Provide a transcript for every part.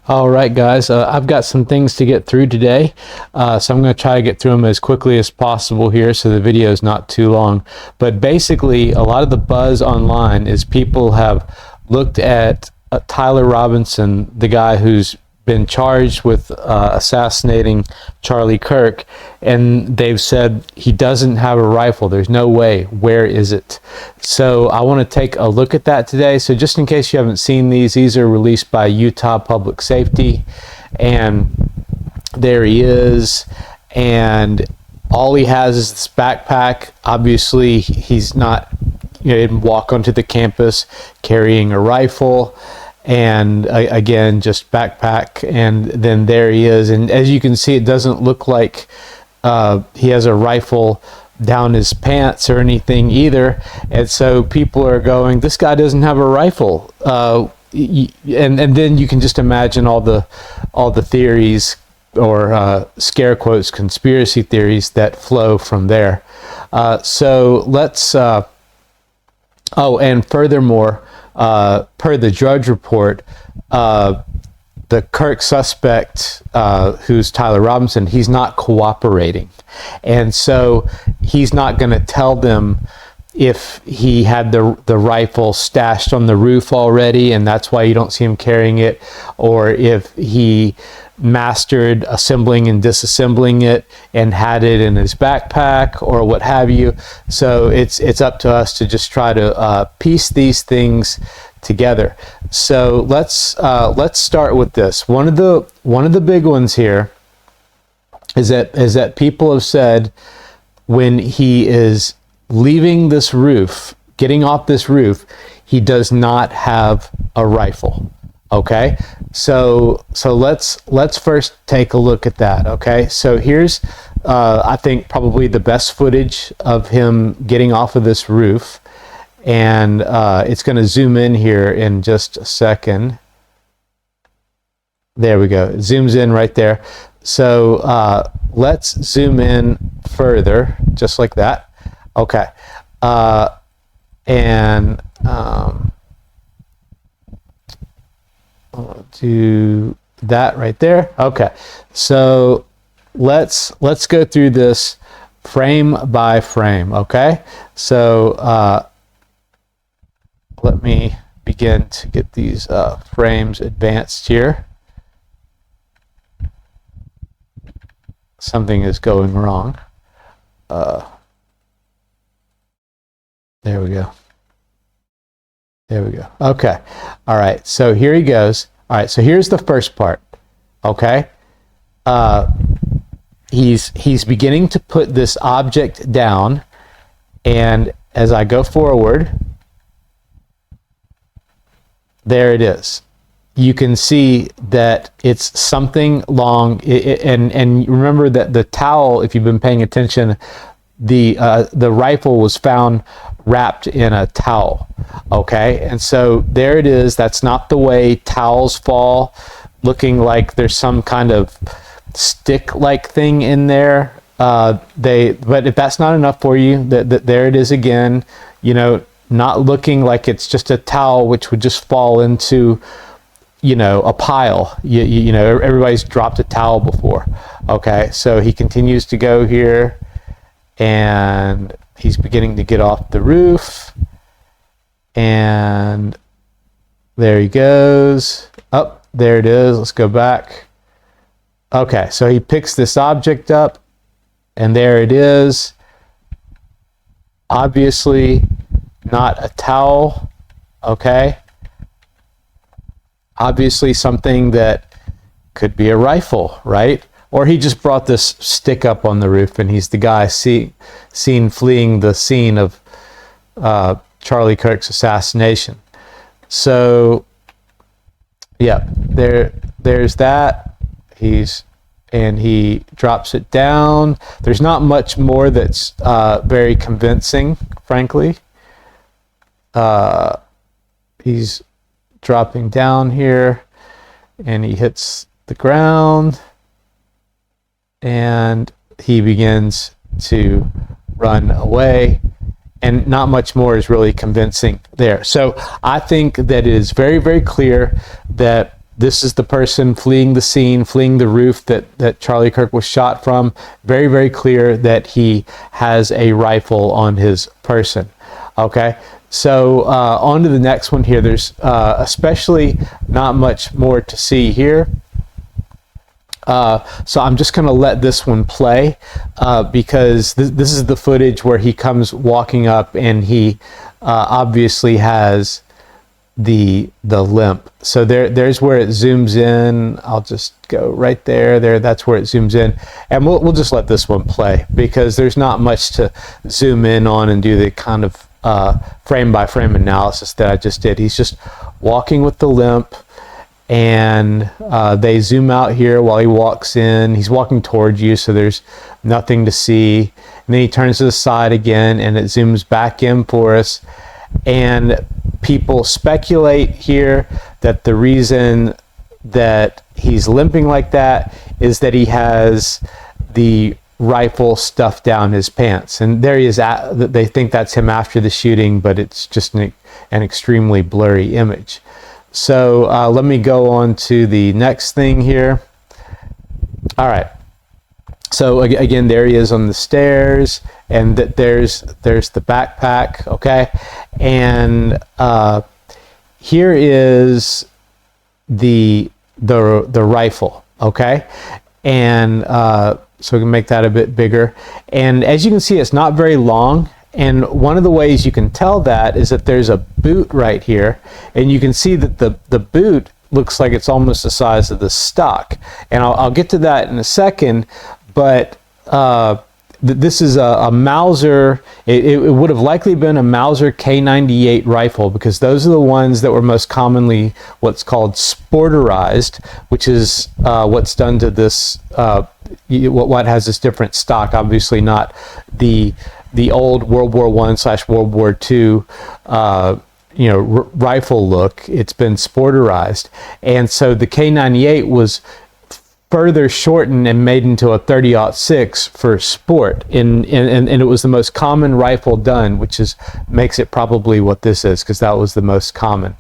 All right, guys, I've got some things to get through today, so I'm going to try to get through them as quickly as possible here so the video is not too long. But basically, a lot of the buzz online is people have looked at Tyler Robinson, the guy who's been charged with assassinating Charlie Kirk, and they've said he doesn't have a rifle. There's no way. Where is it? So I want to take a look at that today. So just in case you haven't seen these are released by Utah Public Safety, and there he is, and all he has is this backpack. Obviously he's not, he didn't walk onto the campus carrying a rifle. And again, just backpack, and then there he is. And as you can see, it doesn't look like he has a rifle down his pants or anything either. And so people are going, this guy doesn't have a rifle. And then you can just imagine all the theories, or scare quotes, conspiracy theories that flow from there. So let's, oh, and furthermore, per the Drudge Report, the Kirk suspect, who's Tyler Robinson, he's not cooperating. And so he's not going to tell them if he had the rifle stashed on the roof already, and that's why you don't see him carrying it, or if he mastered assembling and disassembling it and had it in his backpack or what have you. So it's up to us to just try to piece these things together. So let's start with this. One of the big ones here is that people have said when he is leaving this roof, getting off this roof, he does not have a rifle. Okay, so let's first take a look at that. Okay, so here's I think probably the best footage of him getting off of this roof, and it's going to zoom in here in just a second. There we go. It zooms in right there. So let's zoom in further, just like that. Okay, and I'll do that right there. Okay, so let's go through this frame by frame. Okay, so let me begin to get these frames advanced here. Something is going wrong. There we go. There we go. Okay. All right. So here he goes. All right. So here's the first part. Okay. He's beginning to put this object down, and as I go forward, there it is. You can see that it's something long, and remember that the towel, if you've been paying attention, the rifle was found wrapped in a towel. Okay, and so there it is. That's not the way towels fall, looking like there's some kind of stick-like thing in there. But if that's not enough for you, there it is again. You know, not looking like it's just a towel, which would just fall into, you know, a pile. You know, everybody's dropped a towel before. Okay, so he continues to go here, and he's beginning to get off the roof, and there he goes. Oh, there it is. Let's go back. Okay, so he picks this object up, and there it is. Obviously not a towel. Okay, obviously something that could be a rifle, right? Or he just brought this stick up on the roof, and he's the guy seen fleeing the scene of Charlie Kirk's assassination. So, yeah, there's that. He drops it down. There's not much more that's very convincing, frankly. He's dropping down here, and he hits the ground, and he begins to run away, and not much more is really convincing there. So I think that it is very, very clear that This is the person fleeing the scene, fleeing the roof that Charlie Kirk was shot from. Very, very clear that he has a rifle on his person. Okay, so on to the next one here. There's especially not much more to see here. So I'm just going to let this one play because this is the footage where he comes walking up, and he obviously has the limp. So there's where it zooms in. I'll just go right there. That's where it zooms in, and we'll just let this one play because there's not much to zoom in on and do the kind of frame by frame analysis that I just did. He's just walking with the limp, and they zoom out here while he walks in. He's walking towards you, so there's nothing to see, and then he turns to the side again, and it zooms back in for us. And people speculate here that the reason that he's limping like that is that he has the rifle stuffed down his pants, and there he is. They think that's him after the shooting, but it's just an extremely blurry image. So let me go on to the next thing here. All right, so again, there he is on the stairs, and there's the backpack. Okay, and here is the rifle. Okay, and so we can make that a bit bigger. And as you can see, it's not very long. And one of the ways you can tell that is that there's a boot right here, and you can see that the boot looks like it's almost the size of the stock. And I'll get to that in a second, but this is a Mauser. It would have likely been a Mauser K98 rifle, because those are the ones that were most commonly what's called sporterized, which is what's done to this, what has this different stock. Obviously not the old World War I/World War II rifle look. It's been sporterized, and so the K98 was further shortened and made into a 30-06 for sport, and it was the most common rifle done, which makes it probably what this is, because that was the most common.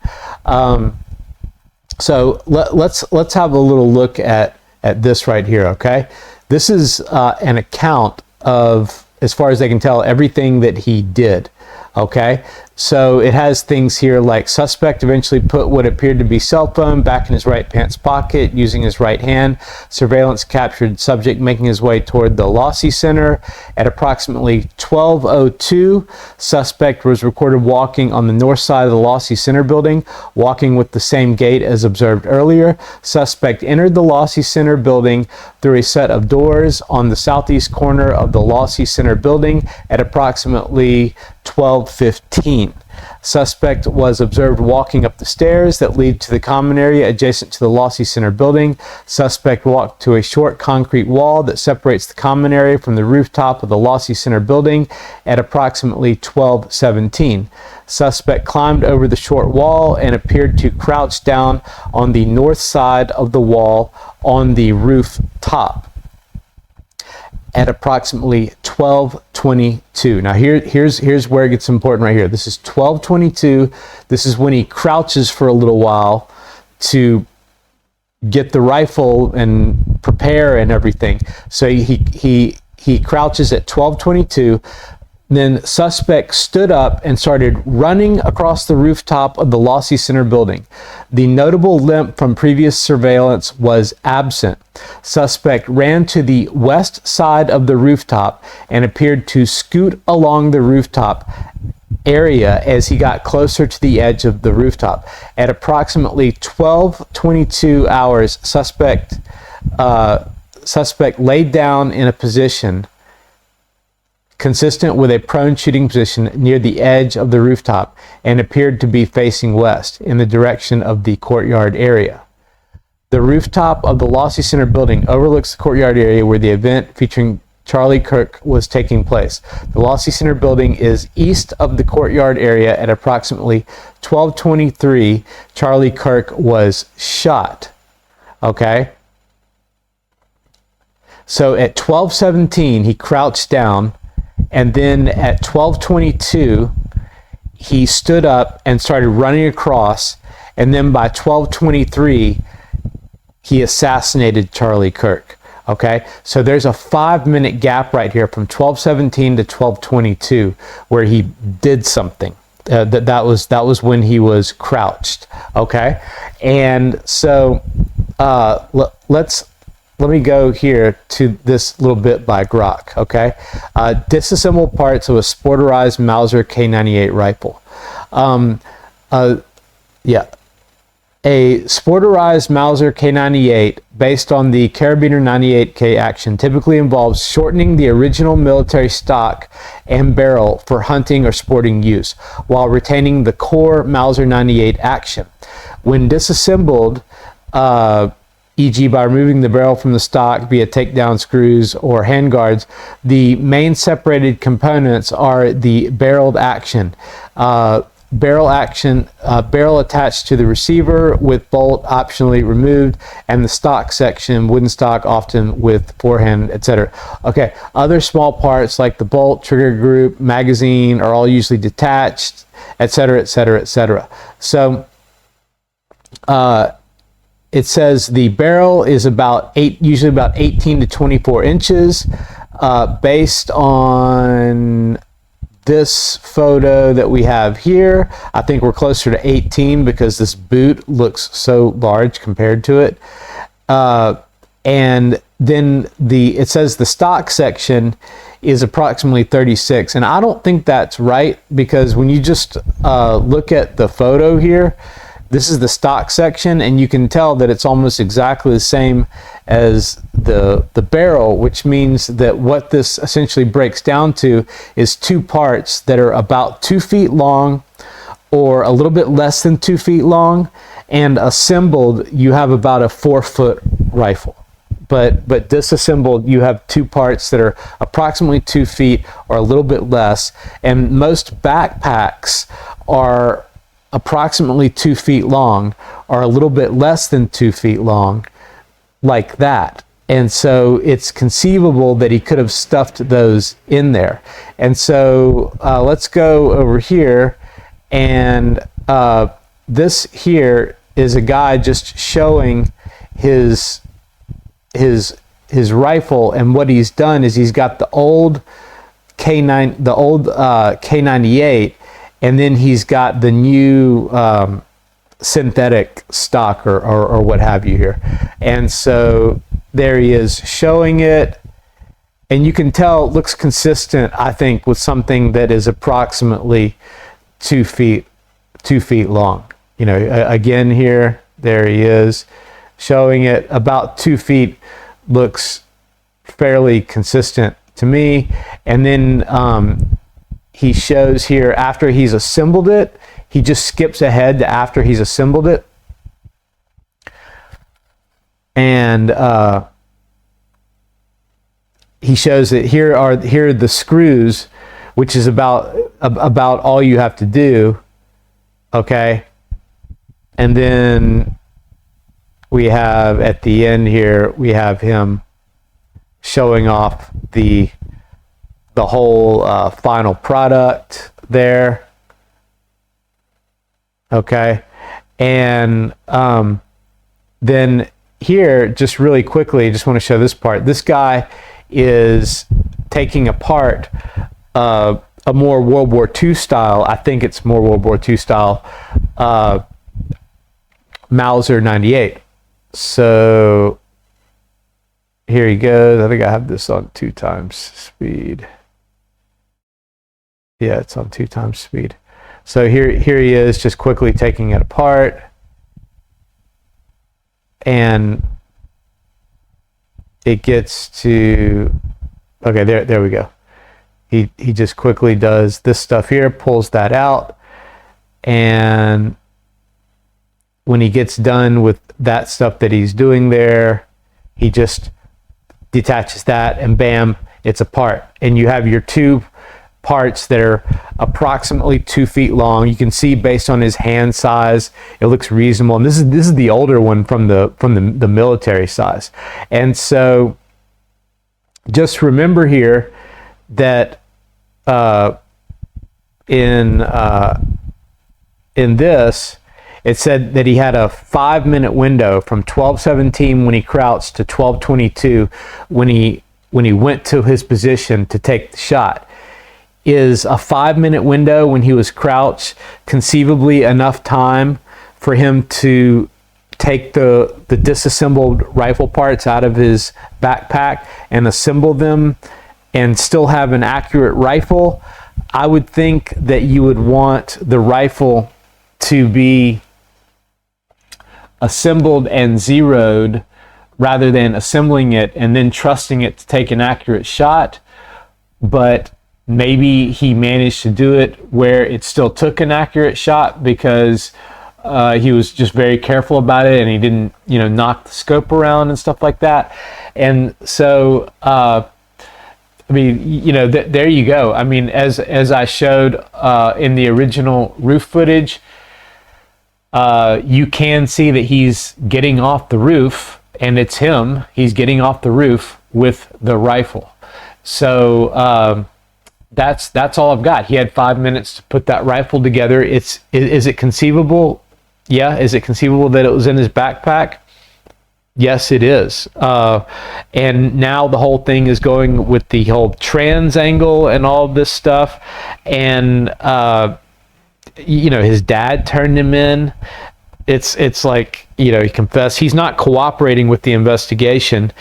So let's have a little look at this right here. Okay, this is an account of, as far as they can tell, everything that he did. Okay, so it has things here like suspect eventually put what appeared to be cell phone back in his right pants pocket using his right hand. Surveillance captured subject making his way toward the Lossy Center. At approximately 12:02, suspect was recorded walking on the north side of the Lossy Center building, walking with the same gait as observed earlier. Suspect entered the Lossy Center building through a set of doors on the southeast corner of the Lossy Center building at approximately 12:15. Suspect was observed walking up the stairs that lead to the common area adjacent to the Lossy Center building. Suspect walked to a short concrete wall that separates the common area from the rooftop of the Lossy Center building at approximately 12:17. Suspect climbed over the short wall and appeared to crouch down on the north side of the wall on the rooftop at approximately 12:22. Now here's where it gets important right here. This is 12:22. This is when he crouches for a little while to get the rifle and prepare and everything. So he crouches at 12:22. Then suspect stood up and started running across the rooftop of the Lossy Center building. The notable limp from previous surveillance was absent. Suspect ran to the west side of the rooftop and appeared to scoot along the rooftop area as he got closer to the edge of the rooftop. At approximately 12:22 hours, suspect laid down in a position consistent with a prone shooting position near the edge of the rooftop and appeared to be facing west in the direction of the courtyard area. The rooftop of the Lossy Center building overlooks the courtyard area where the event featuring Charlie Kirk was taking place. The Lossy Center building is east of the courtyard area. At approximately 12:23, Charlie Kirk was shot. Okay? So at 12:17, he crouched down, and then at 12:22, he stood up and started running across, and then by 12:23, he assassinated Charlie Kirk. Okay, so there's a 5-minute gap right here from 12:17 to 12:22 where he did something. That was when he was crouched. Okay, and so let me go here to this little bit by Grok. Okay, disassembled parts of a sporterized Mauser K98 rifle. Yeah. A sporterized Mauser K98 based on the Carabiner 98K action typically involves shortening the original military stock and barrel for hunting or sporting use, while retaining the core Mauser 98 action. When disassembled, e.g. by removing the barrel from the stock via takedown screws or handguards, the main separated components are the barreled action. Barrel attached to the receiver with bolt optionally removed, and the stock section, wooden stock, often with forehand, etc. Okay, other small parts like the bolt, trigger group, magazine are all usually detached, etc., etc., etc. So it says the barrel is usually about 18 to 24 inches, based on this photo that we have here. I think we're closer to 18 because this boot looks so large compared to it. And then it says the stock section is approximately 36. And I don't think that's right, because when you just look at the photo here, this is the stock section, and you can tell that it's almost exactly the same as the barrel, which means that what this essentially breaks down to is two parts that are about 2 feet long or a little bit less than 2 feet long, and assembled you have about a 4-foot rifle. But disassembled, you have two parts that are approximately 2 feet or a little bit less, and most backpacks are approximately 2 feet long or a little bit less than 2 feet long, like that. And so it's conceivable that he could have stuffed those in there. And so let's go over here, and this here is a guy just showing his rifle, and what he's done is he's got the old K98, and then he's got the new synthetic stock or what have you here. And so there he is showing it, and you can tell it looks consistent, I think, with something that is approximately 2 feet long. You know, again here, there he is showing it about 2 feet. Looks fairly consistent to me. And then he shows here after he's assembled it, he just skips ahead to after he's assembled it. And he shows that here are the screws, which is about all you have to do. Okay. And then we have at the end here, we have him showing off the whole final product there. Okay. And then here, just really quickly, just want to show this part. This guy is taking apart a more World War II style, I think it's more World War II style, Mauser 98. So here he goes. I think I have this on 2 times speed. Yeah, it's on 2 times speed. So here he is, just quickly taking it apart. And it gets to, okay, there we go. He just quickly does this stuff here, pulls that out, and when he gets done with that stuff that he's doing there, he just detaches that, and bam, it's apart. And you have your two parts that are approximately 2 feet long. You can see based on his hand size, it looks reasonable. And this is the older one from the military size. And so just remember here that in this, it said that he had a 5-minute window from 12:17 when he crouched to 12:22 when he went to his position to take the shot. Is a 5-minute window when he was crouched conceivably enough time for him to take the disassembled rifle parts out of his backpack and assemble them and still have an accurate rifle? I would think that you would want the rifle to be assembled and zeroed rather than assembling it and then trusting it to take an accurate shot. But maybe he managed to do it where it still took an accurate shot because he was just very careful about it and he didn't, knock the scope around and stuff like that. And so, there you go. I mean, as I showed in the original roof footage, you can see that he's getting off the roof, and it's him. He's getting off the roof with the rifle. So that's all I've got. He had 5 minutes to put that rifle together. Is it conceivable? Yeah. Is it conceivable that it was in his backpack? Yes, it is. And now the whole thing is going with the whole trans angle and all this stuff. And, his dad turned him in. It's like, he confessed. He's not cooperating with the investigation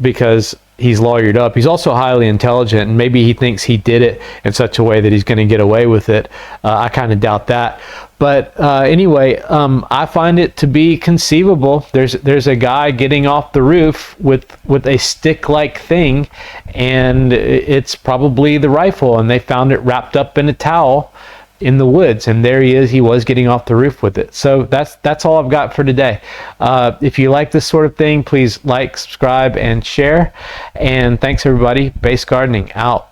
because he's lawyered up. He's also highly intelligent, and maybe he thinks he did it in such a way that he's going to get away with it. I kind of doubt that. But anyway, I find it to be conceivable. There's a guy getting off the roof with a stick-like thing, and it's probably the rifle, and they found it wrapped up in a towel in the woods, and there he is. He was getting off the roof with it. So that's all I've got for today. If you like this sort of thing, please like, subscribe, and share. And thanks, everybody. Base Gardening out.